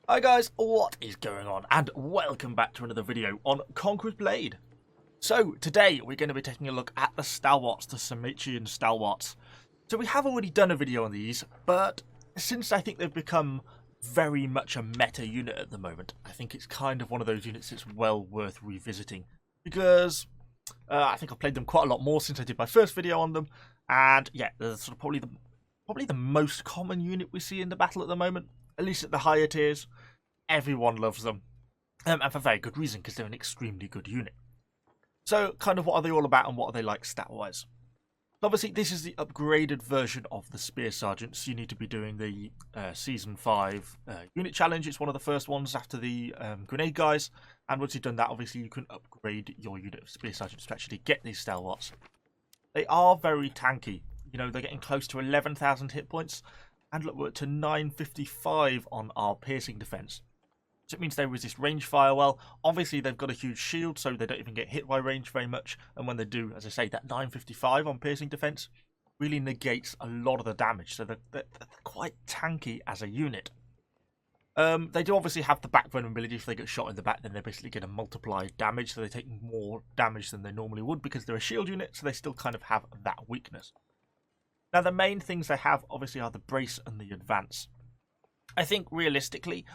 Hi guys, what is going on? And welcome back to another video on Conqueror's Blade. So today we're going to be taking a look at the Stalwarts, the Symmachean Stalwarts. So we have already done a video on these, but since I think they've become very much a meta unit at the moment, I think it's kind of one of those units that's well worth revisiting. Because I think I've played them quite a lot more since I did my first video on them. And yeah, they're sort of probably the most common unit we see in the battle at the moment. At least at the higher tiers, everyone loves them, and for very good reason, because they're an extremely good unit. So, kind of what are they all about and what are they like stat-wise? Obviously, this is the upgraded version of the Spear Sergeants. You need to be doing the Season 5 unit challenge. It's one of the first ones after the Grenade guys, and once you've done that, obviously you can upgrade your unit of Spear Sergeants to actually get these Stalwarts. They are very tanky. You know, they're getting close to 11,000 hit points, and look, we're to 955 on our piercing defense. So it means they resist range fire well. Obviously, they've got a huge shield, so they don't even get hit by range very much. And when they do, as I say, that 955 on piercing defense really negates a lot of the damage. So they're quite tanky as a unit. They do obviously have the back vulnerability. If they get shot in the back, then they're basically going to multiply damage. So they take more damage than they normally would because they're a shield unit. So they still kind of have that weakness. Now, the main things they have, obviously, are the brace and the advance. I think, realistically,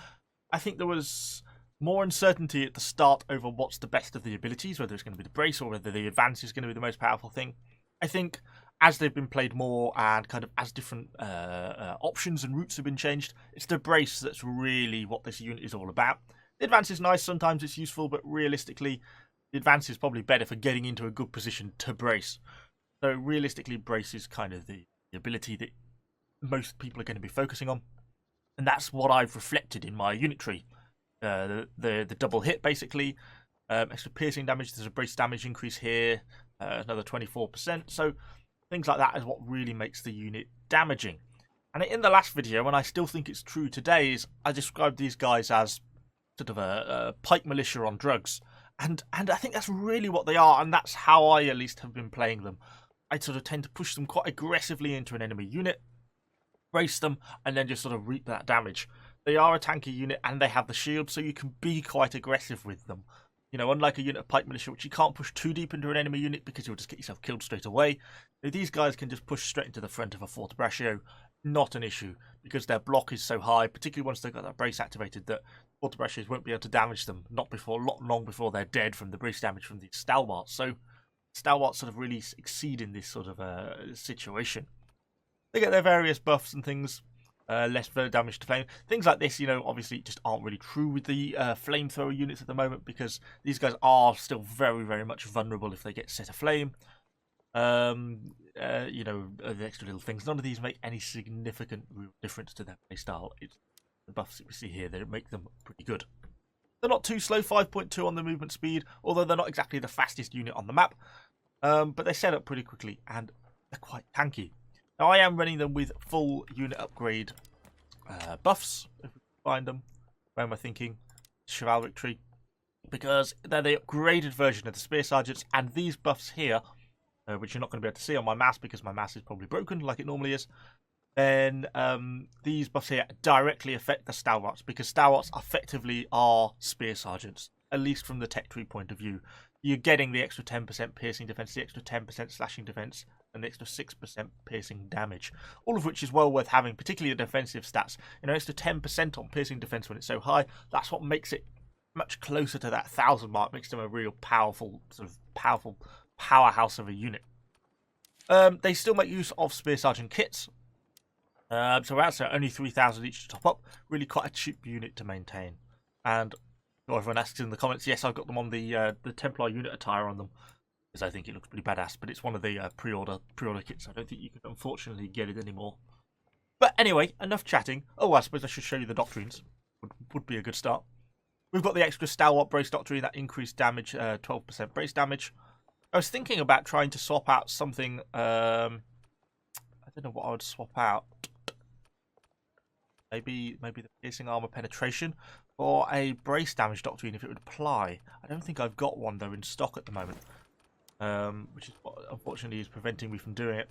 there was more uncertainty at the start over what's the best of the abilities, whether it's going to be the brace or whether the advance is going to be the most powerful thing. I think, as they've been played more and kind of as different options and routes have been changed, it's the brace that's really what this unit is all about. The advance is nice, sometimes it's useful, but realistically, the advance is probably better for getting into a good position to brace. So realistically, brace is kind of the ability that most people are going to be focusing on. And that's what I've reflected in my unit tree. The double hit, basically. Extra piercing damage, there's a brace damage increase here. Another 24%. So things like that is what really makes the unit damaging. And in the last video, and I still think it's true today, is I described these guys as sort of a pike militia on drugs. And I think that's really what they are, and that's how I at least have been playing them. I sort of tend to push them quite aggressively into an enemy unit, brace them, and then just sort of reap that damage. They are a tanky unit, and they have the shield, so you can be quite aggressive with them. You know, unlike a unit of pike militia, which you can't push too deep into an enemy unit because you'll just get yourself killed straight away. These guys can just push straight into the front of a Fort Braccio. Not an issue, because their block is so high, particularly once they've got that brace activated, that Fort Braccios won't be able to damage them, not long before they're dead from the brace damage from these Stalwarts. So Stalwarts sort of really exceed in this sort of situation. They get their various buffs and things, less damage to flame. Things like this, you know, obviously just aren't really true with the flamethrower units at the moment because these guys are still very, very much vulnerable if they get set aflame. You know, the extra little things. None of these make any significant difference to their playstyle. It's the buffs that we see here that make them pretty good. They're not too slow, 5.2 on the movement speed, although they're not exactly the fastest unit on the map. But they set up pretty quickly, and they're quite tanky. Now, I am running them with full unit upgrade buffs, if we can find them. Where am I thinking? Chivalric Tree. Because they're the upgraded version of the Spear Sergeants, and these buffs here, which you're not going to be able to see on my mass because my mass is probably broken like it normally is, then these buffs here directly affect the Stalwarts, because Stalwarts effectively are Spear Sergeants, at least from the tech tree point of view. You're getting the extra 10% piercing defense, the extra 10% slashing defense, and the extra 6% piercing damage, all of which is well worth having, particularly the defensive stats. You know, extra 10% on piercing defense when it's so high, that's what makes it much closer to that 1,000 mark, makes them a real powerful powerhouse of a unit. They still make use of Spear Sergeant kits. So that's only 3,000 each to top up. Really quite a cheap unit to maintain. And everyone asks in the comments, yes, I've got them on the Templar unit attire on them, because I think it looks pretty badass. But it's one of the pre-order kits. I don't think you can unfortunately get it anymore. But anyway, enough chatting. Oh, I suppose I should show you the doctrines. Would be a good start. We've got the extra Stalwart Brace Doctrine, that increased damage, 12% brace damage. I was thinking about trying to swap out something. I don't know what I would swap out. Maybe the piercing armor penetration or a brace damage doctrine if it would apply. I don't think I've got one though in stock at the moment, which is what unfortunately is preventing me from doing it.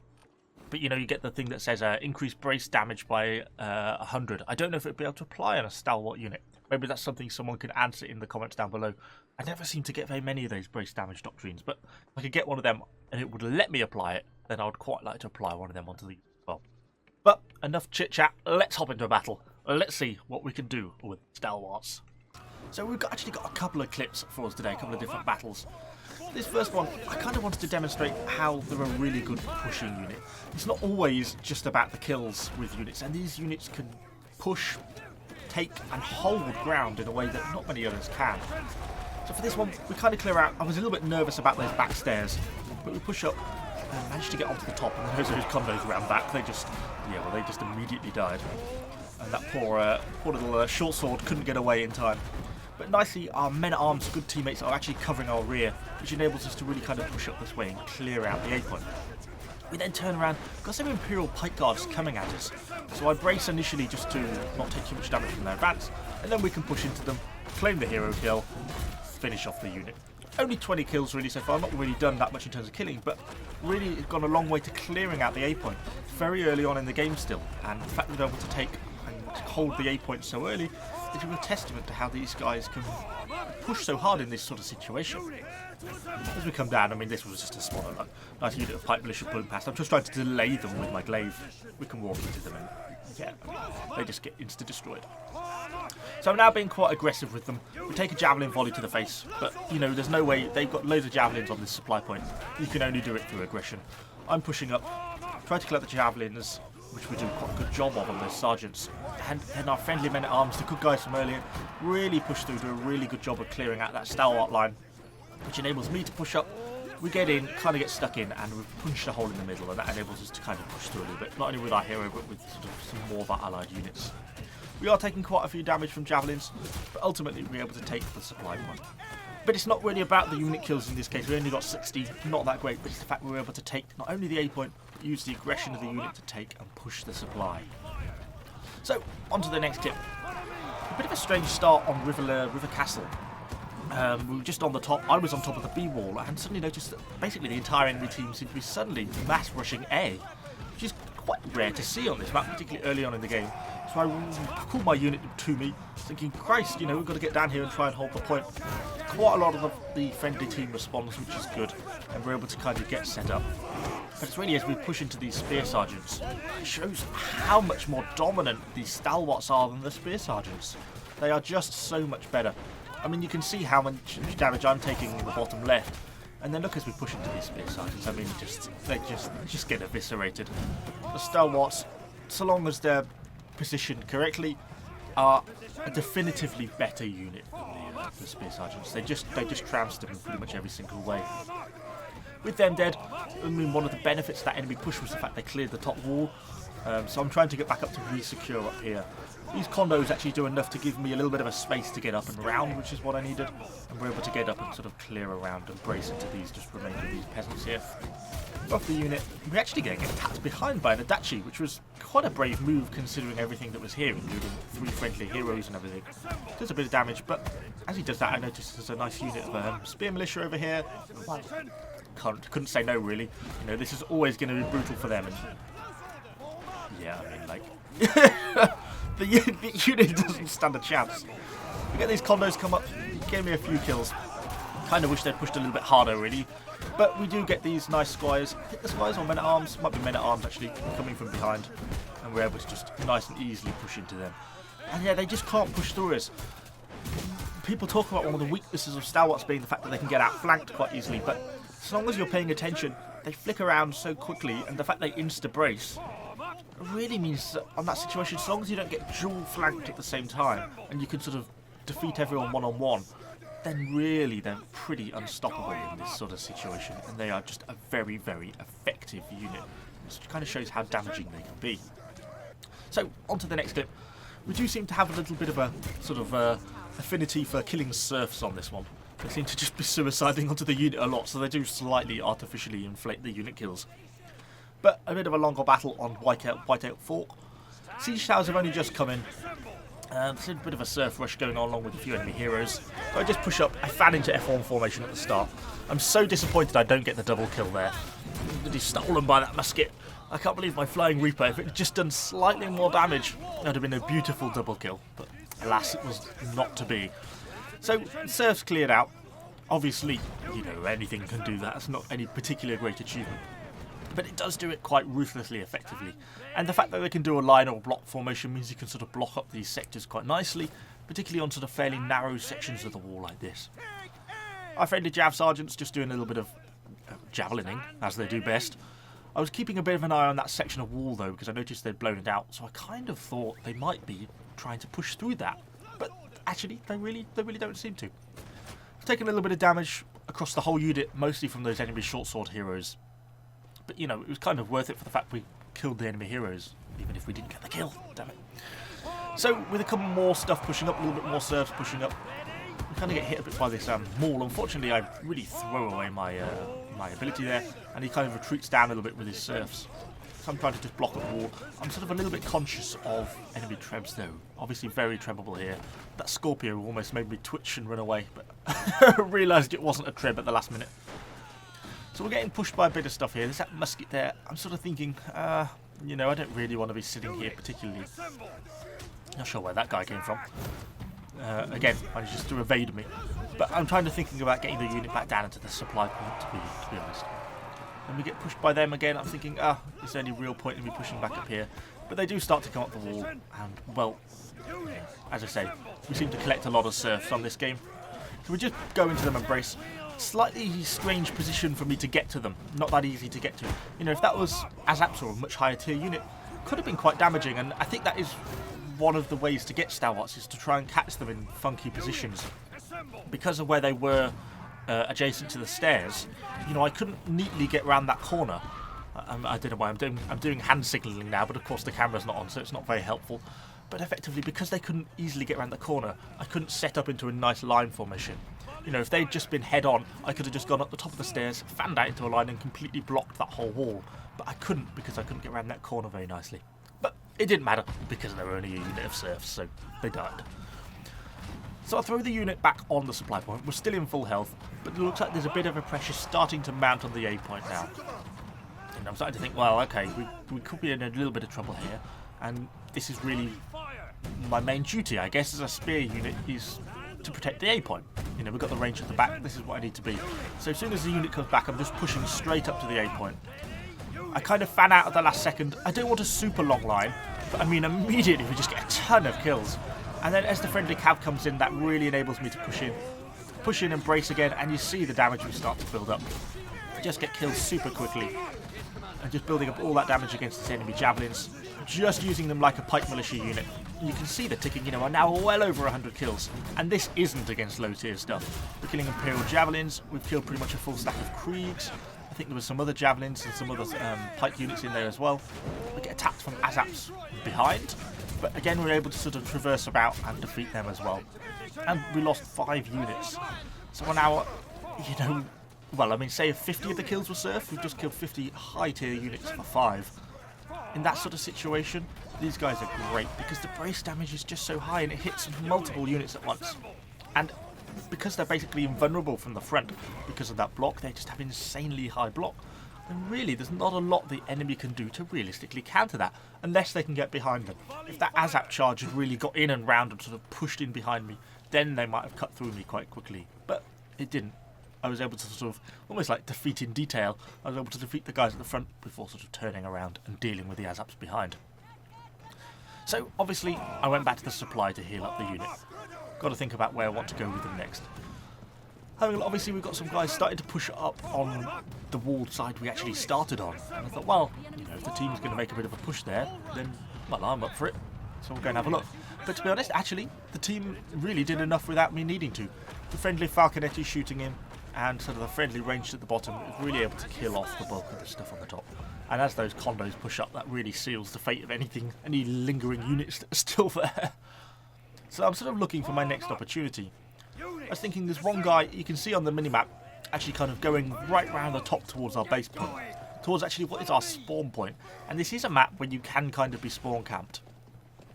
But you know, you get the thing that says increase brace damage by 100. I don't know if it'd be able to apply on a stalwart unit. Maybe that's something someone can answer in the comments down below. I never seem to get very many of those brace damage doctrines, but if I could get one of them and it would let me apply it, then I would quite like to apply one of them onto these as well. But enough chit chat, let's hop into a battle. Let's see what we can do with stalwarts. So we've actually got a couple of clips for us today, a couple of different battles. This first one, I kind of wanted to demonstrate how they're a really good pushing unit. It's not always just about the kills with units, and these units can push, take and hold ground in a way that not many others can. So for this one, we kind of clear out. I was a little bit nervous about those back stairs, but we push up and managed to get onto the top, and then those condos round back, they just immediately died. And that poor little short sword couldn't get away in time. But nicely, our men-at-arms, good teammates, are actually covering our rear, which enables us to really kind of push up this way and clear out the A point. We then turn around, got some Imperial Pike Guards coming at us, so I brace initially just to not take too much damage from their advance, and then we can push into them, claim the hero kill, finish off the unit. Only 20 kills really so far, not really done that much in terms of killing, but really it's gone a long way to clearing out the A point. Very early on in the game still, and the fact that we're able to take and hold the A point so early is a real testament to how these guys can push so hard in this sort of situation. As we come down, I mean, this was just a small, nice unit of pipe militia pulling past. I'm just trying to delay them with my glaive. We can walk into them and, yeah, I mean, they just get insta-destroyed. So I'm now being quite aggressive with them. We take a javelin volley to the face, but, you know, there's no way. They've got loads of javelins on this supply point. You can only do it through aggression. I'm pushing up, trying to collect the javelins, which we do quite a good job of on those sergeants. And then our friendly men-at-arms, the good guys from earlier, really push through, do a really good job of clearing out that stalwart line, which enables me to push up. We get in, kind of get stuck in, and we've punched a hole in the middle, and that enables us to kind of push through a little bit, not only with our hero, but with sort of some more of our allied units. We are taking quite a few damage from javelins, but ultimately we're able to take the supply point. But it's not really about the unit kills in this case. We only got 60, not that great, but it's the fact we were able to take not only the A point, but use the aggression of the unit to take and push the supply. So, on to the next clip. A bit of a strange start on River Castle. We were just on the top. I was on top of the B wall and suddenly noticed that basically the entire enemy team seemed to be suddenly mass rushing A, which is quite rare to see on this map, particularly early on in the game. So I called my unit to me, thinking, Christ, you know, we've got to get down here and try and hold the point. Quite a lot of the friendly team responds, which is good, and we're able to kind of get set up. But it's really as we push into these spear sergeants, it shows how much more dominant these stalwarts are than the spear sergeants. They are just so much better. I mean, you can see how much damage I'm taking in the bottom left, and then look as we push into these spear sergeants. I mean, they just get eviscerated. The stalwarts, so long as they're positioned correctly, are a definitively better unit than the spear sergeants. They just trounced them in pretty much every single way. With them dead, I mean, one of the benefits of that enemy push was the fact they cleared the top wall. So I'm trying to get back up to re-secure up here. These condos actually do enough to give me a little bit of a space to get up and around, which is what I needed. And we're able to get up and sort of clear around and brace into these just remaining these peasants here. Off the unit, we're actually getting attacked behind by an Adachi, which was quite a brave move considering everything that was here, including 3 friendly heroes and everything. Does a bit of damage, but as he does that, I notice there's a nice unit of spear militia over here. Well, couldn't say no, really. You know, this is always going to be brutal for them. And yeah, I mean, like, the unit doesn't stand a chance. We get these condos come up, gave me a few kills. Kind of wish they'd pushed a little bit harder, really. But we do get these nice squires. I think the squires or men-at-arms, might be men-at-arms actually, coming from behind. And we're able to just nice and easily push into them. And yeah, they just can't push through us. People talk about one of the weaknesses of stalwarts being the fact that they can get outflanked quite easily, but as long as you're paying attention, they flick around so quickly, and the fact they insta-brace really means that on that situation, as long as you don't get dual flanked at the same time, and you can sort of defeat everyone one-on-one, then really they're pretty unstoppable in this sort of situation, and they are just a very, very effective unit, which kind of shows how damaging they can be. So, on to the next clip. We do seem to have a little bit of a sort of affinity for killing serfs on this one. They seem to just be suiciding onto the unit a lot, so they do slightly artificially inflate the unit kills. But a bit of a longer battle on Whiteout Fork. Siege towers have only just come in. There's a bit of a surf rush going on along with a few enemy heroes. So I just push up. I fan into F1 formation at the start. I'm so disappointed I don't get the double kill there. He's stolen by that musket. I can't believe my Flying Reaper, if it had just done slightly more damage, it would have been a beautiful double kill. But alas, it was not to be. So, serfs cleared out. Obviously, you know, anything can do that. It's not any particular great achievement. But it does do it quite ruthlessly effectively. And the fact that they can do a line or block formation means you can sort of block up these sectors quite nicely, particularly on sort of fairly narrow sections of the wall like this. Our friendly Jav Sergeants just doing a little bit of javelining, as they do best. I was keeping a bit of an eye on that section of wall though, because I noticed they'd blown it out, so I kind of thought they might be trying to push through that. But actually, they really don't seem to. I've taken a little bit of damage across the whole unit, mostly from those enemy short sword heroes. But, you know, it was kind of worth it for the fact we killed the enemy heroes, even if we didn't get the kill. Damn it. So, with a couple more stuff pushing up, a little bit more serfs pushing up, we kind of get hit a bit by this maul. Unfortunately, I really throw away my my ability there, and he kind of retreats down a little bit with his serfs. So I'm trying to just block up the wall. I'm sort of a little bit conscious of enemy trebs, though. Obviously, very trebable here. That Scorpio almost made me twitch and run away, but I realised it wasn't a treb at the last minute. So we're getting pushed by a bit of stuff here. There's that musket there. I'm sort of thinking, you know, I don't really want to be sitting here particularly. Not sure where that guy came from. Again, managed to evade me. But I'm trying to thinking about getting the unit back down into the supply point, to be honest. And we get pushed by them again. I'm thinking, is there any real point in me pushing back up here? But they do start to come up the wall. And, well, as I say, we seem to collect a lot of serfs on this game. So we just go into them and brace. Slightly strange position for me to get to them. Not that easy to get to. You know, if that was Azaps or a much higher tier unit, could have been quite damaging. And I think that is one of the ways to get Stalwarts, is to try and catch them in funky positions. Because of where they were adjacent to the stairs, you know, I couldn't neatly get around that corner. I don't know why I'm doing hand signalling now, but of course the camera's not on, so it's not very helpful. But effectively, because they couldn't easily get around the corner, I couldn't set up into a nice line formation. You know, if they'd just been head on, I could have just gone up the top of the stairs, fanned out into a line and completely blocked that whole wall. But I couldn't, because I couldn't get around that corner very nicely. But it didn't matter, because they were only a unit of serfs, so they died. So I throw the unit back on the supply point. We're still in full health, but it looks like there's a bit of a pressure starting to mount on the A point now. And I'm starting to think, well, okay, we could be in a little bit of trouble here, and this is really my main duty, I guess, as a spear unit, is to protect the A point. You know, we've got the range at the back, this is what I need to be. So as soon as the unit comes back, I'm just pushing straight up to the A point. I kind of fan out at the last second. I don't want a super long line, but I mean, immediately we just get a ton of kills. And then as the friendly cav comes in, that really enables me to push in and brace again, and you see the damage we start to build up. I just get killed super quickly, and just building up all that damage against these enemy javelins, just using them like a pike militia unit. You can see the ticking, you know, are now well over 100 kills, and this isn't against low tier stuff. We're killing Imperial javelins, we've killed pretty much a full stack of Kriegs. I think there was some other javelins and some other pike units in there as well. We get attacked from Azaps behind, but again we're able to sort of traverse about and defeat them as well. And we lost 5 units. So on our, you know, well, I mean, say if 50 of the kills were serf, we've just killed 50 high tier units for 5. In that sort of situation, these guys are great because the brace damage is just so high and it hits multiple units at once. And because they're basically invulnerable from the front because of that block, they just have insanely high block. And really, there's not a lot the enemy can do to realistically counter that, unless they can get behind them. If that Azap charge had really got in and round and sort of pushed in behind me, then they might have cut through me quite quickly. But it didn't. I was able to sort of, almost like defeat in detail, I was able to defeat the guys at the front before sort of turning around and dealing with the Azaps behind. So, obviously, I went back to the supply to heal up the unit. Got to think about where I want to go with them next. Obviously, we've got some guys starting to push up on the walled side we actually started on. And I thought, well, you know, if the team's going to make a bit of a push there, then, well, I'm up for it. So we'll go and have a look. But to be honest, actually, the team really did enough without me needing to. The friendly Falconetti shooting in, and sort of the friendly ranged at the bottom was really able to kill off the bulk of the stuff on the top. And as those condos push up, that really seals the fate of any lingering units that are still there. So I'm sort of looking for my next opportunity. I was thinking there's one guy you can see on the minimap actually kind of going right round the top towards our base point, towards actually what is our spawn point. And this is a map where you can kind of be spawn camped.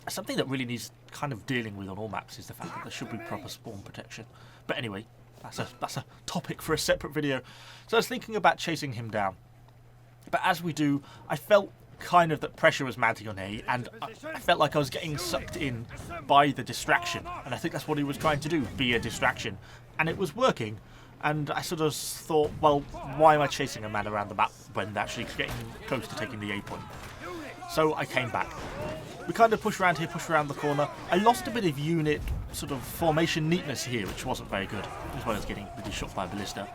Something that really needs kind of dealing with on all maps is the fact that there should be proper spawn protection. But anyway, that's a topic for a separate video. So I was thinking about chasing him down. But as we do, I felt kind of that pressure was mounting on A, and I felt like I was getting sucked in by the distraction, and I think that's what he was trying to do, be a distraction, and it was working. And I sort of thought, well, why am I chasing a man around the map when they're actually getting close to taking the A point? So I came back. We kind of pushed around here, pushed around the corner. I lost a bit of unit sort of formation neatness here, which wasn't very good, as well as getting really shot by a ballista.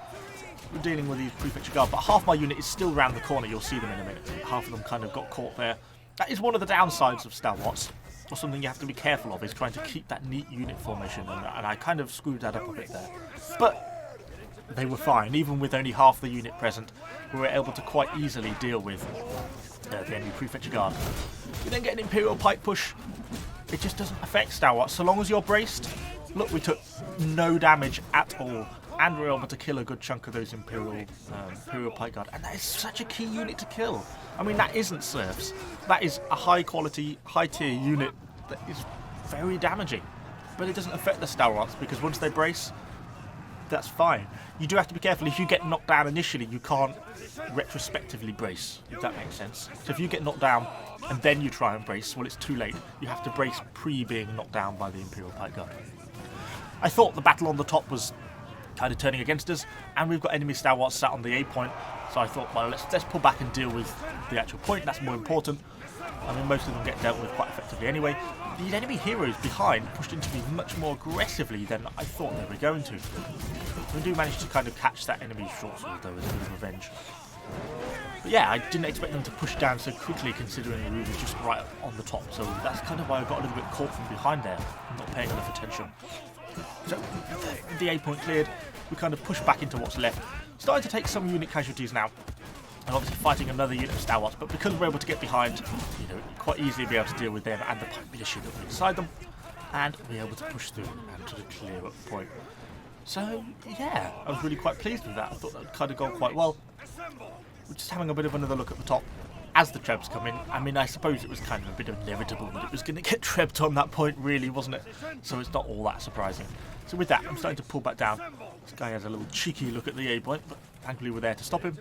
We're dealing with these prefecture guard, but half my unit is still around the corner. You'll see them in a minute. Half of them kind of got caught there. That is one of the downsides of Stalwarts, or something you have to be careful of, is trying to keep that neat unit formation, and I kind of screwed that up a bit there. But they were fine. Even with only half the unit present, we were able to quite easily deal with the enemy prefecture guard. We then get an Imperial Pike push. It just doesn't affect Stalwarts so long as you're braced. Look, we took no damage at all, and we were able to kill a good chunk of those Imperial Pike Guard. And that is such a key unit to kill. I mean, that isn't serfs. That is a high quality, high tier unit that is very damaging. But it doesn't affect the Stalwarts, because once they brace, that's fine. You do have to be careful. If you get knocked down initially, you can't retrospectively brace, if that makes sense. So if you get knocked down and then you try and brace, well, it's too late. You have to brace pre-being knocked down by the Imperial Pike Guard. I thought the battle on the top was kind of turning against us, and we've got enemy Stalwarts sat on the A point, so I thought, well, let's pull back and deal with the actual point. That's more important. I mean, most of them get dealt with quite effectively anyway. The enemy heroes behind pushed into me much more aggressively than I thought they were going to. We do manage to kind of catch that enemy short sword though, as a bit of revenge. But yeah, I didn't expect them to push down so quickly, considering the room was just right on the top, so that's kind of why I got a little bit caught from behind there, not paying enough attention. So, the A point cleared, we kind of pushed back into what's left. Starting to take some unit casualties now, and obviously fighting another unit of Stalwarts, but because we're able to get behind, you know, quite easily be able to deal with them and the pike militia that were inside them, and be able to push through and sort of clear up the point. So, yeah, I was really quite pleased with that. I thought that would kind of gone quite well. We're just having a bit of another look at the top as the trebs come in. I mean, I suppose it was kind of a bit inevitable that it was going to get trebbed on that point, really, wasn't it? So it's not all that surprising. So with that, I'm starting to pull back down. This guy has a little cheeky look at the A point, but thankfully we're there to stop him.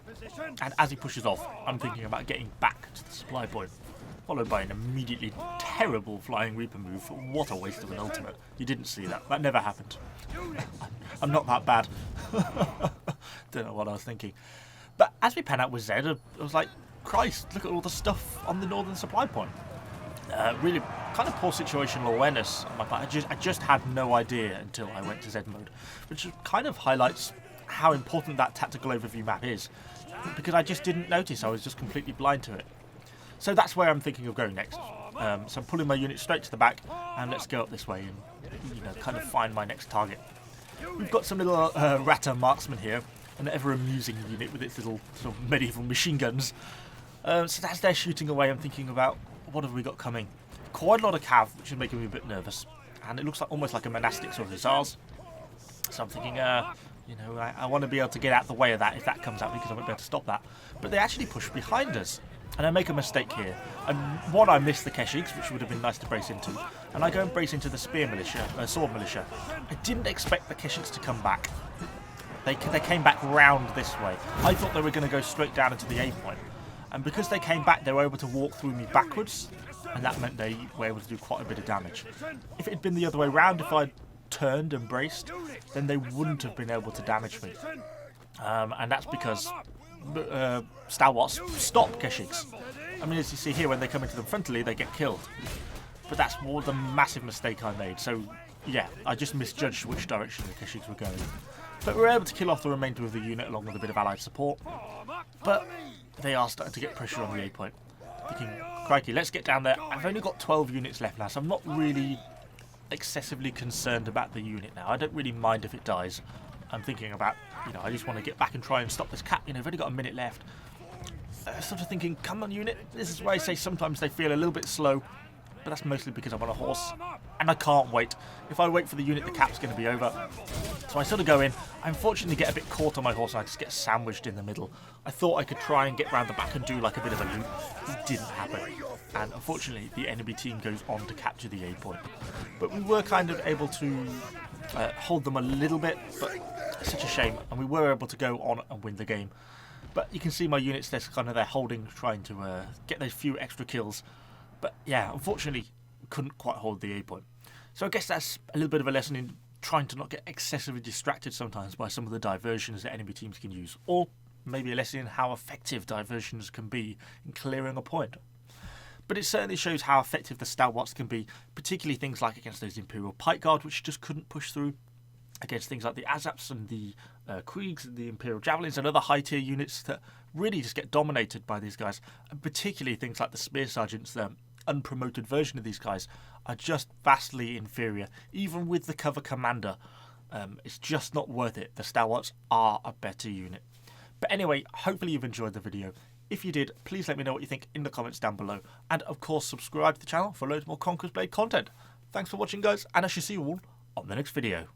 And as he pushes off, I'm thinking about getting back to the supply point, followed by an immediately terrible Flying Reaper move. What a waste of an ultimate. You didn't see that. That never happened. I'm not that bad. Don't know what I was thinking. But as we pan out with Zed, I was like, Christ, look at all the stuff on the northern supply point. Really kind of poor situational awareness on my part. I just had no idea until I went to Z mode, which kind of highlights how important that tactical overview map is, because I just didn't notice. I was just completely blind to it. So that's where I'm thinking of going next. So I'm pulling my unit straight to the back, and let's go up this way and, you know, kind of find my next target. We've got some little Rata marksman here, an ever amusing unit with its little sort of medieval machine guns. So as they're shooting away, I'm thinking about, what have we got coming? Quite a lot of cav, which is making me a bit nervous. And it looks like almost like a monastic sort of hussars. So I'm thinking, you know, I want to be able to get out the way of that if that comes out, because I won't be able to stop that. But they actually push behind us. And I make a mistake here. And one, I miss the Keshiks, which would have been nice to brace into. And I go and brace into the spear militia, sword militia. I didn't expect the Keshiks to come back. They came back round this way. I thought they were going to go straight down into the A point. And because they came back, they were able to walk through me backwards. And that meant they were able to do quite a bit of damage. If it had been the other way round, if I'd turned and braced, then they wouldn't have been able to damage me. And that's because Stalwarts stop Keshiks. I mean, as you see here, when they come into them frontally, they get killed. But that's more the massive mistake I made. So, yeah, I just misjudged which direction the Keshiks were going. But we were able to kill off the remainder of the unit along with a bit of allied support. But they are starting to get pressure on the A point. Thinking, crikey, let's get down there. I've only got 12 units left now, so I'm not really excessively concerned about the unit now. I don't really mind if it dies. I'm thinking about, you know, I just want to get back and try and stop this cap. You know, I've only got a minute left. Sort of thinking, come on, unit. This is why I say sometimes they feel a little bit slow, but that's mostly because I'm on a horse, and I can't wait. If I wait for the unit, the cap's going to be over. So I sort of go in. I unfortunately get a bit caught on my horse, and I just get sandwiched in the middle. I thought I could try and get round the back and do like a bit of a loop. It didn't happen. And unfortunately, the enemy team goes on to capture the A point. But we were kind of able to hold them a little bit, but it's such a shame. And we were able to go on and win the game. But you can see my units, they're holding, trying to get those few extra kills. But yeah, unfortunately, couldn't quite hold the A point. So I guess that's a little bit of a lesson in trying to not get excessively distracted sometimes by some of the diversions that enemy teams can use. Or maybe a lesson in how effective diversions can be in clearing a point. But it certainly shows how effective the Stalwarts can be, particularly things like against those Imperial Pike Guard, which just couldn't push through, against things like the Azaps and the Kriegs and the Imperial Javelins and other high-tier units that really just get dominated by these guys, and particularly things like the Spear Sergeants, the unpromoted version of these guys, are just vastly inferior. Even with the cover commander, it's just not worth it. The Stalwarts are a better unit. But anyway, hopefully you've enjoyed the video. If you did, please let me know what you think in the comments down below. And of course, subscribe to the channel for loads more Conqueror's Blade content. Thanks for watching, guys, and I shall see you all on the next video.